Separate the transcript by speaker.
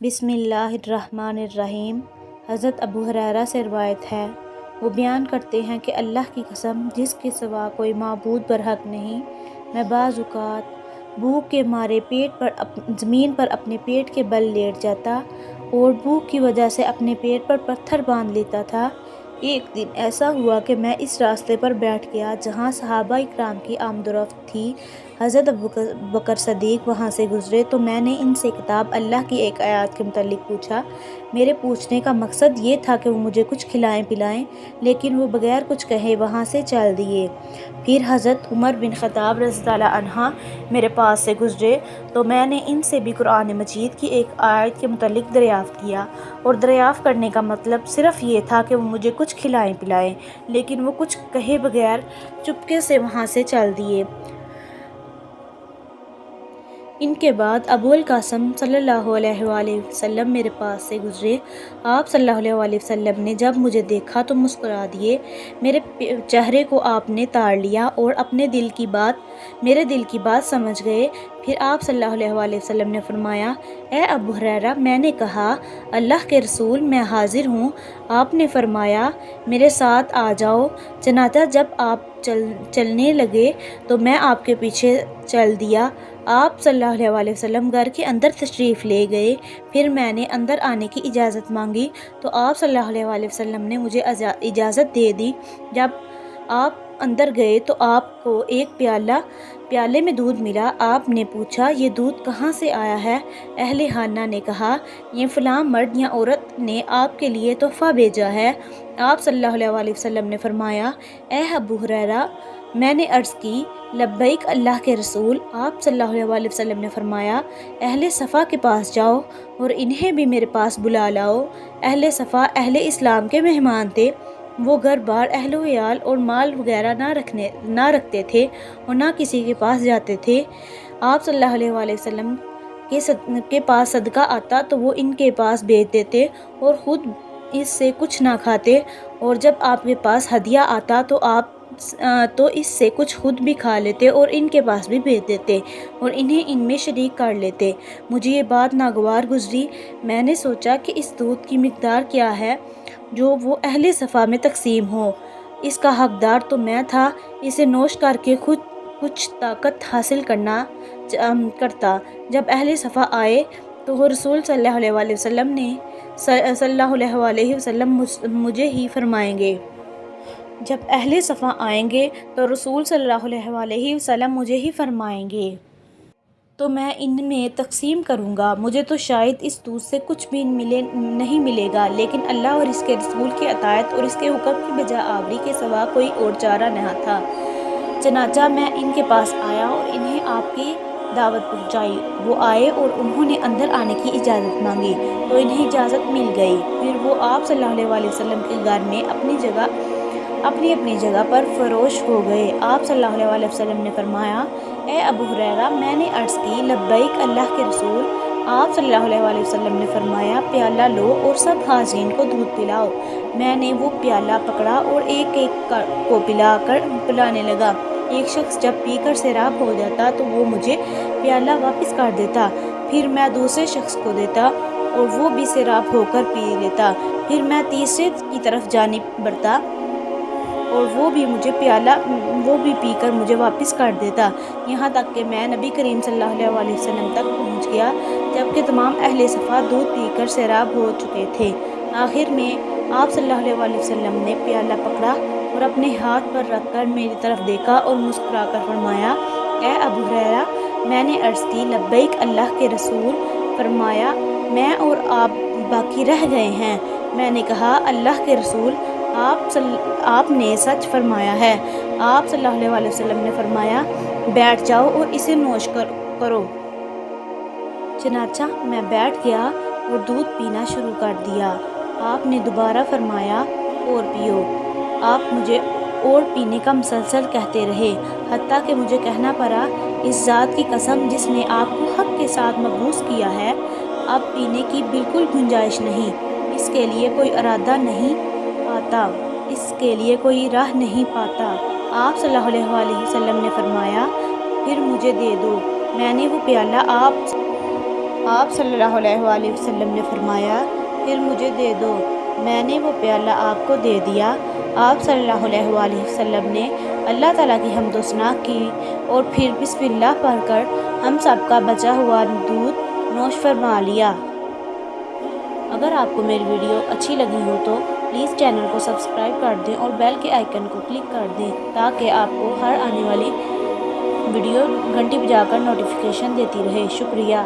Speaker 1: بسم اللہ الرحمن الرحیم۔ حضرت ابو ہریرہ سے روایت ہے، وہ بیان کرتے ہیں کہ اللہ کی قسم جس کے سوا کوئی معبود برحق نہیں، میں بعض اوقات بھوک کے مارے زمین پر اپنے پیٹ کے بل لیٹ جاتا اور بھوک کی وجہ سے اپنے پیٹ پر پتھر باندھ لیتا تھا۔ ایک دن ایسا ہوا کہ میں اس راستے پر بیٹھ گیا جہاں صحابہ اکرام کی آمد و رفت تھی۔ حضرت ابوبکر صدیق وہاں سے گزرے تو میں نے ان سے کتاب اللہ کی ایک آیات کے متعلق پوچھا۔ میرے پوچھنے کا مقصد یہ تھا کہ وہ مجھے کچھ کھلائیں پلائیں، لیکن وہ بغیر کچھ کہے وہاں سے چل دیے۔ پھر حضرت عمر بن خطاب رضی اللہ عنہ میرے پاس سے گزرے تو میں نے ان سے بھی قرآن مجید کی ایک آیت کے متعلق دریافت کیا، اور دریافت کرنے کا مطلب صرف یہ تھا کہ وہ مجھے کچھ کھلائیں پلائیں، لیکن وہ کچھ کہے بغیر چپکے سے وہاں سے چل دیے۔ ان کے بعد ابو القاسم صلی اللہ علیہ وآلہ وسلم میرے پاس سے گزرے۔ آپ صلی اللہ علیہ وآلہ وسلم نے جب مجھے دیکھا تو مسکرا دیے۔ میرے چہرے کو آپ نے تاڑ لیا اور میرے دل کی بات سمجھ گئے۔ پھر آپ صلی اللہ علیہ وآلہ وسلم نے فرمایا، اے ابو ہریرہ، میں نے کہا، اللہ کے رسول، میں حاضر ہوں۔ آپ نے فرمایا، میرے ساتھ آ جاؤ۔ چنانچہ جب آپ چلنے لگے تو میں آپ کے پیچھے چل دیا۔ آپ صلی اللہ علیہ وآلہ وسلم گھر کے اندر تشریف لے گئے۔ پھر میں نے اندر آنے کی اجازت مانگی تو آپ صلی اللہ علیہ وآلہ وسلم نے مجھے اجازت دے دی۔ جب آپ اندر گئے تو آپ کو ایک پیالے میں دودھ ملا۔ آپ نے پوچھا، یہ دودھ کہاں سے آیا ہے؟ اہل خانہ نے کہا، یہ فلاں مرد یا عورت نے آپ کے لیے تحفہ بھیجا ہے۔ آپ صلی اللہ علیہ وآلہ وسلم نے فرمایا، اے ابو ہریرہ، میں نے عرض کی، لبیک اللہ کے رسول۔ آپ صلی اللہ علیہ وآلہ وسلم نے فرمایا، اہل صفا کے پاس جاؤ اور انہیں بھی میرے پاس بلا لاؤ۔ اہل صفا اہل اسلام کے مہمان تھے۔ وہ گھر بار، اہل و عیال اور مال وغیرہ نہ رکھتے تھے اور نہ کسی کے پاس جاتے تھے۔ آپ صلی اللہ علیہ وآلہ وسلم کے پاس صدقہ آتا تو وہ ان کے پاس بھیج دیتے اور خود اس سے کچھ نہ کھاتے، اور جب آپ کے پاس ہدیہ آتا تو اس سے کچھ خود بھی کھا لیتے اور ان کے پاس بھی بھیج دیتے اور انہیں ان میں شریک کر لیتے۔ مجھے یہ بات ناگوار گزری۔ میں نے سوچا کہ اس دودھ کی مقدار کیا ہے جو وہ اہل صفا میں تقسیم ہو۔ اس کا حقدار تو میں تھا۔ اسے نوش کر کے خود کچھ طاقت حاصل کرتا۔ جب اہل صفا آئے تو رسول صلی اللہ علیہ وآلہ وسلم مجھے ہی فرمائیں گے۔ جب اہل صفا آئیں گے تو رسول صلی اللہ علیہ وآلہ وسلم مجھے ہی فرمائیں گے، تو میں ان میں تقسیم کروں گا۔ مجھے تو شاید اس دودھ سے کچھ بھی نہیں ملے گا، لیکن اللہ اور اس کے رسول کی اطاعت اور اس کے حکم کی بجا آوری کے سوا کوئی اور چارہ نہ تھا۔ چنانچہ میں ان کے پاس آیا اور انہیں آپ کی دعوت پہنچائی۔ وہ آئے اور انہوں نے اندر آنے کی اجازت مانگی تو انہیں اجازت مل گئی۔ پھر وہ آپ صلی اللہ علیہ وآلہ وسلم کے گھر میں اپنی جگہ پر فروش ہو گئے۔ آپ صلی اللہ علیہ وآلہ وسلم نے فرمایا، اے ابو ہریرہ، میں نے عرض کی، لبیک اللہ کے رسول۔ آپ صلی اللہ علیہ وآلہ وسلم نے فرمایا، پیالہ لو اور سب حاضرین کو دودھ پلاؤ۔ میں نے وہ پیالہ پکڑا اور ایک ایک کو پلانے لگا۔ ایک شخص جب پی کر سیراب ہو جاتا تو وہ مجھے پیالہ واپس کر دیتا، پھر میں دوسرے شخص کو دیتا اور وہ بھی سیراب ہو کر پی لیتا، پھر میں تیسرے کی طرف جانب بڑھتا اور وہ بھی پی کر مجھے واپس کر دیتا، یہاں تک کہ میں نبی کریم صلی اللہ علیہ وآلہ وسلم تک پہنچ گیا، جبکہ تمام اہل صفا دودھ پی کر سیراب ہو چکے تھے۔ آخر میں آپ صلی اللہ علیہ وآلہ وسلم نے پیالہ پکڑا اور اپنے ہاتھ پر رکھ کر میری طرف دیکھا اور مسکرا کر فرمایا، اے ابو ہریرہ، میں نے عرض کی، لبیک اللہ کے رسول۔ فرمایا، میں اور آپ باقی رہ گئے ہیں۔ میں نے کہا، اللہ کے رسول، آپ نے سچ فرمایا ہے۔ آپ صلی اللہ علیہ وآلہ وسلم نے فرمایا، بیٹھ جاؤ اور اسے نوش کرو۔ چنانچہ میں بیٹھ گیا اور دودھ پینا شروع کر دیا۔ آپ نے دوبارہ فرمایا، اور پیو۔ آپ مجھے اور پینے کا مسلسل کہتے رہے، حتیٰ کہ مجھے کہنا پڑا، اس ذات کی قسم جس نے آپ کو حق کے ساتھ مبعوث کیا ہے، اب پینے کی بالکل گنجائش نہیں، اس کے لیے کوئی ارادہ نہیں پاتا، اس کے لیے کوئی راہ نہیں پاتا۔ آپ صلی اللہ علیہ وآلہ وسلم نے فرمایا، پھر مجھے دے دو۔ میں نے وہ پیالہ آپ آپ صلی اللہ علیہ وآلہ وسلم نے فرمایا پھر مجھے دے دو۔ میں نے وہ پیالہ آپ کو دے دیا۔ آپ صلی اللہ علیہ وآلہ وسلم نے اللہ تعالیٰ کی حمد و ثنا کی اور پھر بسم اللہ پڑھ کر ہم سب کا بچا ہوا دودھ نوش فرما لیا۔ اگر آپ کو میری ویڈیو اچھی لگی ہو تو پلیز چینل کو سبسکرائب کر دیں اور بیل کے آئیکن کو کلک کر دیں تاکہ آپ کو ہر آنے والی ویڈیو گھنٹی بجا کر نوٹیفیکیشن دیتی رہے۔ شکریہ۔